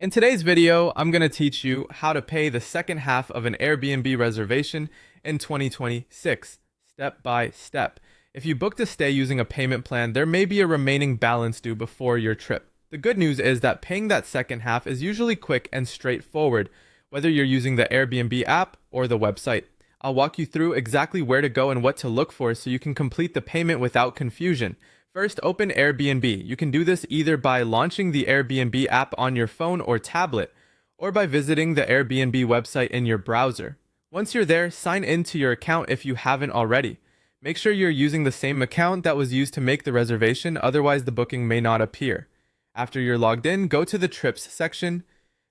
In today's video, I'm going to teach you how to pay the second half of an Airbnb reservation in 2026, step by step. If you booked a stay using a payment plan, there may be a remaining balance due before your trip. The good news is that paying that second half is usually quick and straightforward, whether you're using the Airbnb app or the website. I'll walk you through exactly where to go and what to look for so you can complete the payment without confusion. First, open Airbnb. You can do this either by launching the Airbnb app on your phone or tablet, or by visiting the Airbnb website in your browser. Once you're there, sign in to your account if you haven't already. Make sure you're using the same account that was used to make the reservation, otherwise the booking may not appear. After you're logged in, go to the Trips section.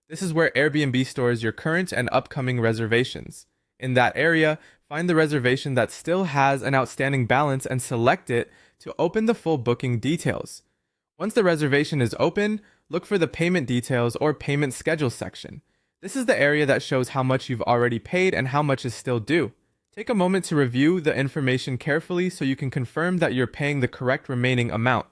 This is where Airbnb stores your current and upcoming reservations. In that area, find the reservation that still has an outstanding balance and select it to open the full booking details. Once the reservation is open, look for the payment details or payment schedule section. This is the area that shows how much you've already paid and how much is still due. Take a moment to review the information carefully so you can confirm that you're paying the correct remaining amount.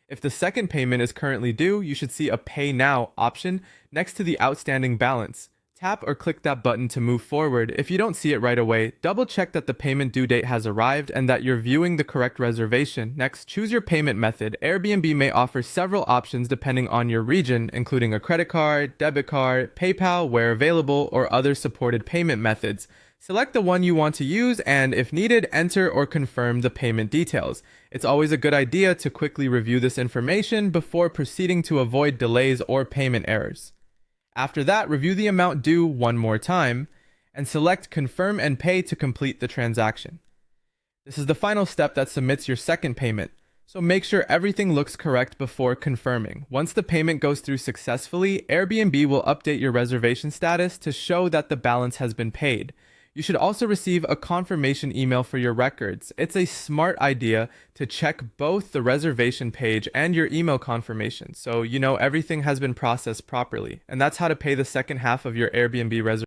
If the second payment is currently due, you should see a Pay Now option next to the outstanding balance. Tap or click that button to move forward. If you don't see it right away, double check that the payment due date has arrived and that you're viewing the correct reservation. Next, choose your payment method. Airbnb may offer several options depending on your region, including a credit card, debit card, PayPal where available, or other supported payment methods. Select the one you want to use and, if needed, enter or confirm the payment details. It's always a good idea to quickly review this information before proceeding to avoid delays or payment errors. After that, review the amount due one more time and select Confirm and Pay to complete the transaction. This is the final step that submits your second payment, so make sure everything looks correct before confirming. Once the payment goes through successfully, Airbnb will update your reservation status to show that the balance has been paid. You should also receive a confirmation email for your records. It's a smart idea to check both the reservation page and your email confirmation so you know everything has been processed properly. And that's how to pay the second half of your Airbnb reservation.